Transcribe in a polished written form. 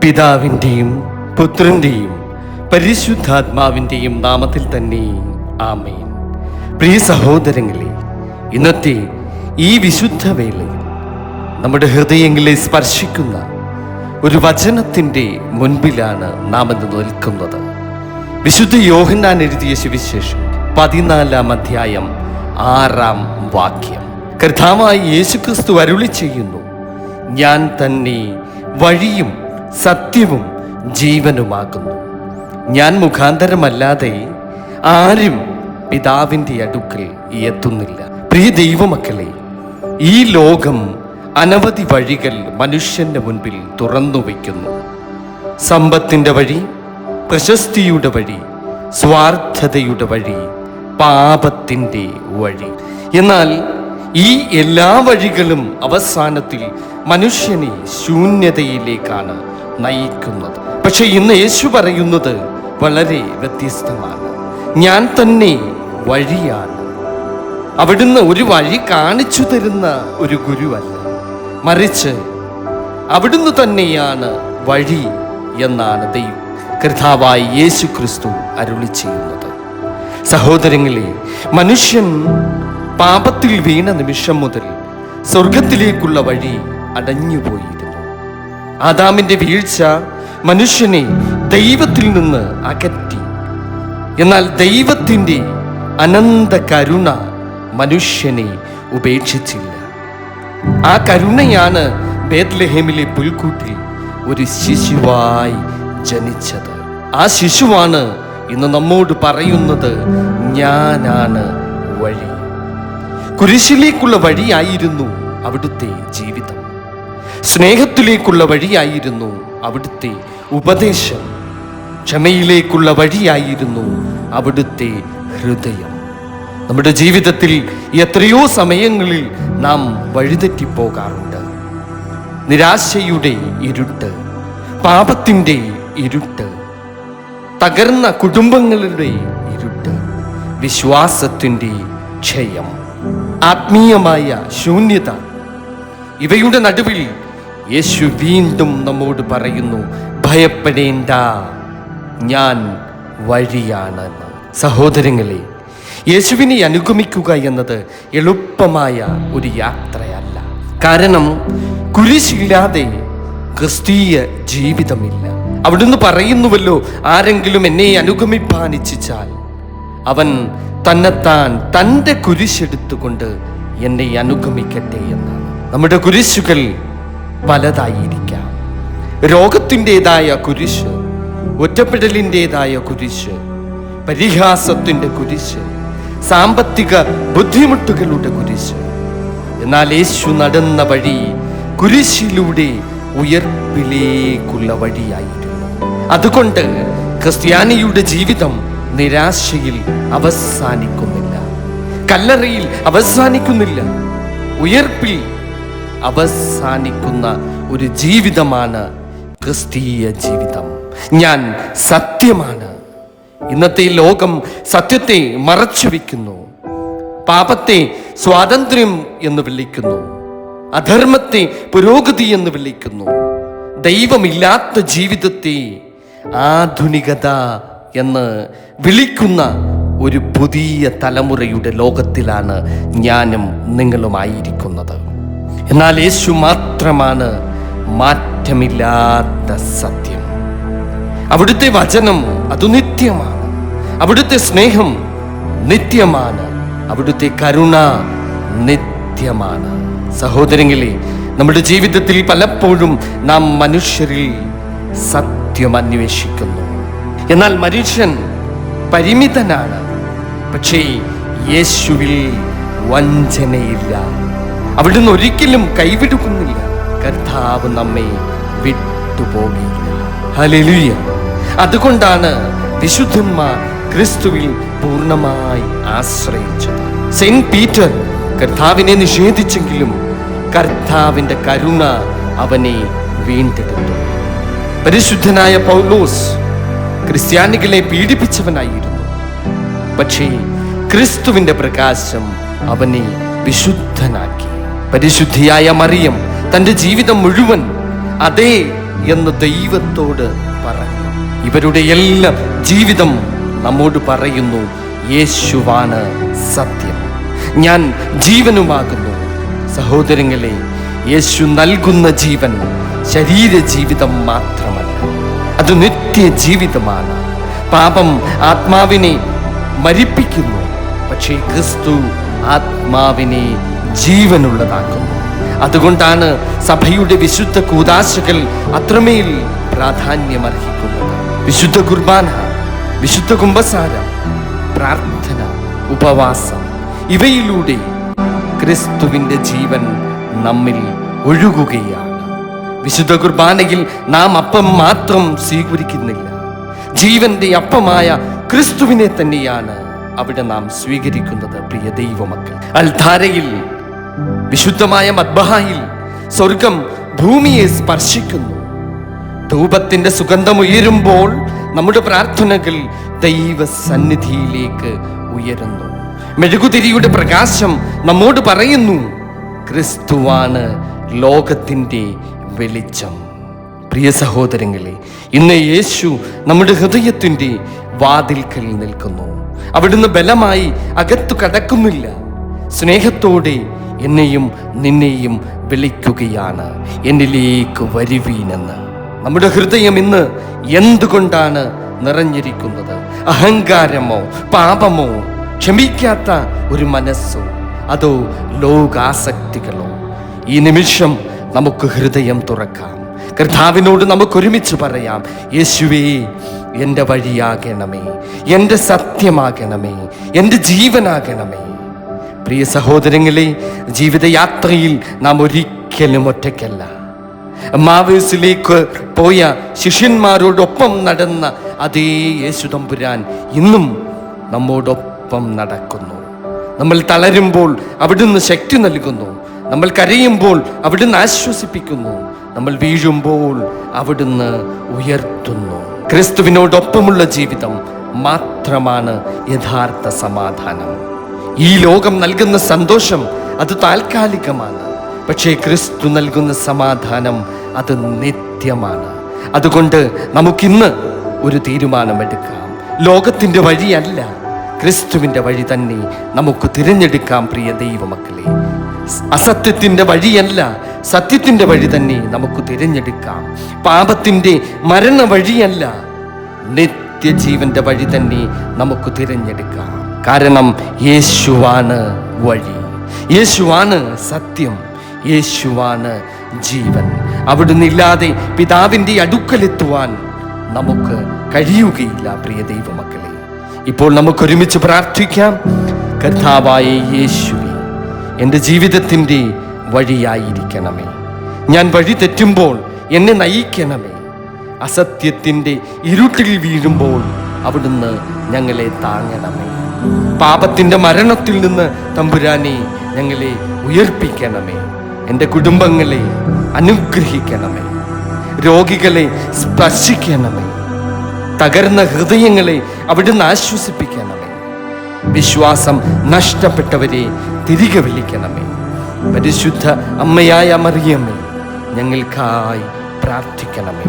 പിതാവിൻ്റെയും പുത്രൻ്റെയും പരിശുദ്ധാത്മാവിൻ്റെയും നാമത്തിൽ തന്നെ ആമേൻ. പ്രിയ സഹോദരങ്ങളെ, ഇന്നത്തെ ഈ വിശുദ്ധ വേളയിൽ നമ്മുടെ ഹൃദയങ്ങളെ സ്പർശിക്കുന്ന ഒരു വചനത്തിൻ്റെ മുൻപിലാണ് നാം ഇന്ന് നിൽക്കുന്നത്. വിശുദ്ധ യോഹന്നാൻ എഴുതിയ സുവിശേഷം 14-ാം അധ്യായം 6-ാം വാക്യം. കർത്താവായ യേശുക്രിസ്തു അരുളി ചെയ്യുന്നു, ഞാൻ തന്നെ വഴിയും സത്യവും ജീവനുമാകുന്നു. ഞാൻ മുഖാന്തരമല്ലാതെ ആരും പിതാവിൻ്റെ അടുക്കൽ എത്തുന്നില്ല. പ്രിയ ദൈവമക്കളെ, ഈ ലോകം അനവധി വഴികൾ മനുഷ്യന്റെ മുൻപിൽ തുറന്നു വയ്ക്കുന്നു. സമ്പത്തിൻ്റെ വഴി, പ്രശസ്തിയുടെ വഴി, സ്വാർത്ഥതയുടെ വഴി, പാപത്തിൻ്റെ വഴി. എന്നാൽ ഈ എല്ലാ വഴികളും അവസാനത്തിൽ മനുഷ്യനെ ശൂന്യതയിലേക്കാണ് നയിക്കുന്നത്. പക്ഷെ ഇന്ന് യേശു പറയുന്നത് വളരെ വ്യത്യസ്തമാണ്. ഞാൻ തന്നെ വഴിയാണ്. അവിടുന്ന് ഒരു വഴി കാണിച്ചു തരുന്ന ഒരു ഗുരുവല്ല, മറിച്ച് അവിടുന്ന് തന്നെയാണ് വഴി എന്നാണ് കർത്താവായ യേശു ക്രിസ്തു അരുളി ചെയ്യുന്നത്. സഹോദരങ്ങളെ, മനുഷ്യൻ പാപത്തിൽ വീണ നിമിഷം മുതൽ സ്വർഗത്തിലേക്കുള്ള വഴി അടഞ്ഞുപോയിരുന്നു. ആദാമിന്റെ വീഴ്ച മനുഷ്യനെ ദൈവത്തിൽ നിന്ന് അകറ്റി. എന്നാൽ ദൈവത്തിൻ്റെ അനന്ത കരുണ മനുഷ്യനെ ഉപേക്ഷിച്ചില്ല. ആ കരുണയാണ് ബേത്ലഹേമിലെ പുൽക്കൂട്ടിൽ ഒരു ശിശുവായി ജനിച്ചത്. ആ ശിശുവാണ് ഇന്ന് നമ്മോട് പറയുന്നത്, ഞാനാണ് വഴി. കുരിശിലേക്കുള്ള വഴിയായിരുന്നു അവിടുത്തെ ജീവിതം. സ്നേഹത്തിലേക്കുള്ള വഴിയായിരുന്നു അവിടുത്തെ ഉപദേശം. ക്ഷമയിലേക്കുള്ള വഴിയായിരുന്നു അവിടുത്തെ ഹൃദയം. നമ്മുടെ ജീവിതത്തിൽ എത്രയോ സമയങ്ങളിൽ നാം വഴിതെറ്റിപ്പോകാറുണ്ട്. നിരാശയുടെ ഇരുട്ട്, പാപത്തിൻ്റെ ഇരുട്ട്, തകർന്ന കുടുംബങ്ങളുടെ ഇരുട്ട്, വിശ്വാസത്തിൻ്റെ ക്ഷയം, ആത്മീയമായ ശൂന്യത. ഇവയുടെ നടുവിൽ യേശു വീണ്ടും നമ്മോട് പറയുന്നു, ഭയപ്പെടേണ്ട, ഞാൻ വഴിയാണെന്ന്. സഹോദരങ്ങളെ, യേശുവിനെ അനുഗമിക്കുക എന്നത് എളുപ്പമായ ഒരു യാത്രയല്ല. കാരണം കുരിശില്ലാതെ ക്രിസ്തീയ ജീവിതമില്ല. അവിടുന്ന് പറയുന്നുവല്ലോ, ആരെങ്കിലും എന്നെ അനുഗമിപ്പാൻ ഇച്ഛിച്ചാൽ അവൻ തന്നെത്താൻ തൻ്റെ കുരിശെടുത്തുകൊണ്ട് എന്നെ അനുഗമിക്കട്ടെ എന്നാണ്. നമ്മുടെ കുരിശുകൾ പലതായിരിക്കാം. രോഗത്തിൻ്റെതായ കുരിശ്, ഒറ്റപ്പെടലിൻ്റെതായ കുരിശ്, പരിഹാസത്തിൻ്റെ കുരിശ്, സാമ്പത്തിക ബുദ്ധിമുട്ടുകളുടെ കുരിശ്. എന്നാൽ യേശു നടന്ന വഴി കുരിശിലൂടെ ഉയർപ്പിലേക്കുള്ള വഴിയായിരുന്നു. അതുകൊണ്ട് ക്രിസ്ത്യാനിയുടെ ജീവിതം നിരാശയിൽ അവസാനിക്കുന്നില്ല, കല്ലറയിൽ അവസാനിക്കുന്നില്ല, ഉയർപ്പിൽ അവസാനിക്കുന്ന ഒരു ജീവിതമാണ് ക്രിസ്തീയ ജീവിതം. ഞാൻ സത്യമാണ്. ഇന്നത്തെ ലോകം സത്യത്തെ മറച്ചു വയ്ക്കുന്നു. പാപത്തെ സ്വാതന്ത്ര്യം എന്ന് വിളിക്കുന്നു, അധർമ്മത്തെ പുരോഗതി എന്ന് വിളിക്കുന്നു. ദൈവമില്ലാത്ത ജീവിതത്തെ ആധുനികത എന്ന് വിളിക്കുന്ന ഒരു പുതിയ തലമുറയുടെ ലോകത്തിലാണ് ഞാനും നിങ്ങളുമായിരിക്കുന്നത്. എന്നാൽ യേശു മാത്രമാണ് മാറ്റമില്ലാത്ത സത്യം. അവിടുത്തെ വചനം അത് നിത്യമാണ്. അവിടുത്തെ സ്നേഹം നിത്യമാണ്. അവിടുത്തെ കരുണ നിത്യമാണ്. സഹോദരങ്ങളെ, നമ്മുടെ ജീവിതത്തിൽ പലപ്പോഴും നാം മനുഷ്യരിൽ സത്യം അന്വേഷിക്കുന്നു. എന്നാൽ മനുഷ്യൻ പരിമിതനാണ്. പക്ഷേ യേശുവിൽ വഞ്ചനയില്ല. അവിടുന്ന് ഒരിക്കലും കൈവിടുക്കുന്നില്ല. കർത്താവ് നമ്മെ വിട്ടുപോകില്ല. ഹല്ലേലൂയ. അതുകൊണ്ടാണ് വിശുദ്ധന്മാർ ക്രിസ്തുവിൽ പൂർണ്ണമായി ആശ്രയിച്ചത്. സെയിന്റ് പീറ്റർ കർത്താവിനെ നിഷേധിച്ചെങ്കിലും കർത്താവിൻ്റെ കരുണ അവനെ വീണ്ടെടുത്തു. പരിശുദ്ധനായ പൗലോസ് ക്രിസ്ത്യാനികളെ പീഡിപ്പിച്ചവനായിരുന്നു. പക്ഷേ ക്രിസ്തുവിൻ്റെ പ്രകാശം അവനെ വിശുദ്ധനാക്കി. പരിശുദ്ധിയായ മറിയം തൻ്റെ ജീവിതം മുഴുവൻ അതേ എന്ന് ദൈവത്തോട് പറഞ്ഞു. ഇവരുടെ എല്ലാം ജീവിതം നമ്മോട് പറയുന്നു, യേശുവാണ് സത്യം, ഞാൻ ജീവനുമാകുന്നു. സഹോദരങ്ങളെ, യേശു നൽകുന്ന ജീവൻ ശരീര ജീവിതം മാത്രമല്ല, അത് നിത്യജീവിതമാണ്. പാപം ആത്മാവിനെ മരിപ്പിക്കുന്നു, പക്ഷേ ക്രിസ്തു ആത്മാവിനെ ജീവനുള്ളതാക്കുന്നു. അതുകൊണ്ടാണ് സഭയുടെ വിശുദ്ധ കൂദാശകൾ അത്രമേൽ പ്രാധാന്യമർഹിക്കുന്നത്. വിശുദ്ധ കുർബാന, വിശുദ്ധ കുമ്പസാരം, പ്രാർത്ഥന, ഉപവാസം, ഇവയിലൂടെ ക്രിസ്തുവിൻ്റെ ജീവൻ നമ്മിൽ ഒഴുകുകയാണ്. വിശുദ്ധ കുർബാനയിൽ നാം അപ്പം മാത്രം സ്വീകരിക്കുന്നില്ല, ജീവന്റെ അപ്പമായ ക്രിസ്തുവിനെ തന്നെയാണ് അവിടെ നാം സ്വീകരിക്കുന്നത്. പ്രിയ ദൈവമക്കൾ, അൽധാരയിൽ, വിശുദ്ധമായ മദ്ബഹായിൽ സ്വർഗം ഭൂമിയെ സ്പർശിക്കുന്നു. ധൂപത്തിന്റെ സുഗന്ധം ഉയരുമ്പോൾ നമ്മുടെ പ്രാർത്ഥനകൾ ദൈവസന്നിധിയിലേക്ക് ഉയരുന്നു. മെഴുകുതിരിയുടെ പ്രകാശം നമ്മോട് പറയുന്നു, ക്രിസ്തുവാണ് ലോകത്തിൻ്റെ വെളിച്ചം. പ്രിയ സഹോദരങ്ങളെ, ഇന്ന് യേശു നമ്മുടെ ഹൃദയത്തിൻ്റെ വാതിൽക്കൽ നിൽക്കുന്നു. അവിടുന്ന് ബലമായി അകത്തു കടക്കുന്നില്ല, സ്നേഹത്തോടെ എന്നെയും നിന്നെയും വിളിക്കുകയാണ്, എന്നിലേക്ക് വരുവീനെന്ന്. നമ്മുടെ ഹൃദയം ഇന്ന് എന്തുകൊണ്ടാണ് നിറഞ്ഞിരിക്കുന്നത്? അഹങ്കാരമോ, പാപമോ, ക്ഷമിക്കാത്ത ഒരു മനസ്സോ, അതോ ലോകാസക്തികളോ? ഈ നിമിഷം നമുക്ക് ഹൃദയം തുറക്കാം. കർത്താവിനോട് നമുക്ക് ഒരുമിച്ച് പറയാം, യേശുവേ, എൻ്റെ വഴിയാകണമേ, എൻ്റെ സത്യമാകണമേ, എൻ്റെ ജീവനാകണമേ. പ്രിയ സഹോദരങ്ങളെ, ജീവിതയാത്രയിൽ നാം ഒരിക്കലും ഒറ്റയ്ക്കല്ല. മാവേസിലേക്ക് പോയ ശിഷ്യന്മാരോടൊപ്പം നടന്ന അതേ യേശു തമ്പുരാൻ ഇന്നും നമ്മോടൊപ്പം നടക്കുന്നു. നമ്മൾ തളരുമ്പോൾ അവിടുന്ന് ശക്തി നൽകുന്നു, നമ്മൾ കരയുമ്പോൾ അവിടുന്ന് ആശ്വസിപ്പിക്കുന്നു, നമ്മൾ വീഴുമ്പോൾ അവിടുന്ന് ഉയർത്തുന്നു. ക്രിസ്തുവിനോടൊപ്പമുള്ള ജീവിതം മാത്രമാണ് യഥാർത്ഥ സമാധാനം. ഈ ലോകം നൽകുന്ന സന്തോഷം അത് താൽക്കാലികമാണ്, പക്ഷേ ക്രിസ്തു നൽകുന്ന സമാധാനം അത് നിത്യമാണ്. അതുകൊണ്ട് നമുക്കിന്ന് ഒരു തീരുമാനമെടുക്കാം. ലോകത്തിൻ്റെ വഴിയല്ല, ക്രിസ്തുവിൻ്റെ വഴി തന്നെ നമുക്ക് തിരഞ്ഞെടുക്കാം. പ്രിയ ദൈവമക്കളെ, അസത്യത്തിൻ്റെ വഴിയല്ല, സത്യത്തിൻ്റെ വഴി തന്നെ നമുക്ക് തിരഞ്ഞെടുക്കാം. പാപത്തിൻ്റെ മരണ വഴിയല്ല, നിത്യജീവന്റെ വഴി തന്നെ നമുക്ക് തിരഞ്ഞെടുക്കാം. കാരണം യേശുവാണ് വഴി, യേശുവാണ് സത്യം, യേശുവാണ് ജീവൻ. അവിടുന്ന് ഇല്ലാതെ പിതാവിൻ്റെ അടുക്കലെത്തുവാൻ നമുക്ക് കഴിയുകയില്ല. പ്രിയ ദൈവമക്കളെ, ഇപ്പോൾ നമുക്കൊരുമിച്ച് പ്രാർത്ഥിക്കാം. കർത്താവായ യേശുവേ, എൻ്റെ ജീവിതത്തിൻ്റെ വഴിയായിരിക്കണമേ. ഞാൻ വഴി തെറ്റുമ്പോൾ എന്നെ നയിക്കണമേ. അസത്യത്തിൻ്റെ ഇരുട്ടിൽ വീഴുമ്പോൾ അവിടുന്ന് ഞങ്ങളെ താങ്ങണമേ. പാപത്തിൻ്റെ മരണത്തിൽ നിന്ന് തമ്പുരാനെ ഞങ്ങളെ ഉയർപ്പിക്കണമേ. എൻ്റെ കുടുംബങ്ങളെ അനുഗ്രഹിക്കണമേ. രോഗികളെ സ്പർശിക്കണമേ. തകർന്ന ഹൃദയങ്ങളെ അവിടുന്ന് ആശ്വസിപ്പിക്കണമേ. വിശ്വാസം നഷ്ടപ്പെട്ടവരെ തിരികെ വിളിക്കണമേ. പരിശുദ്ധ അമ്മയായ മറിയമേ, ഞങ്ങൾക്കായി പ്രാർത്ഥിക്കണമേ.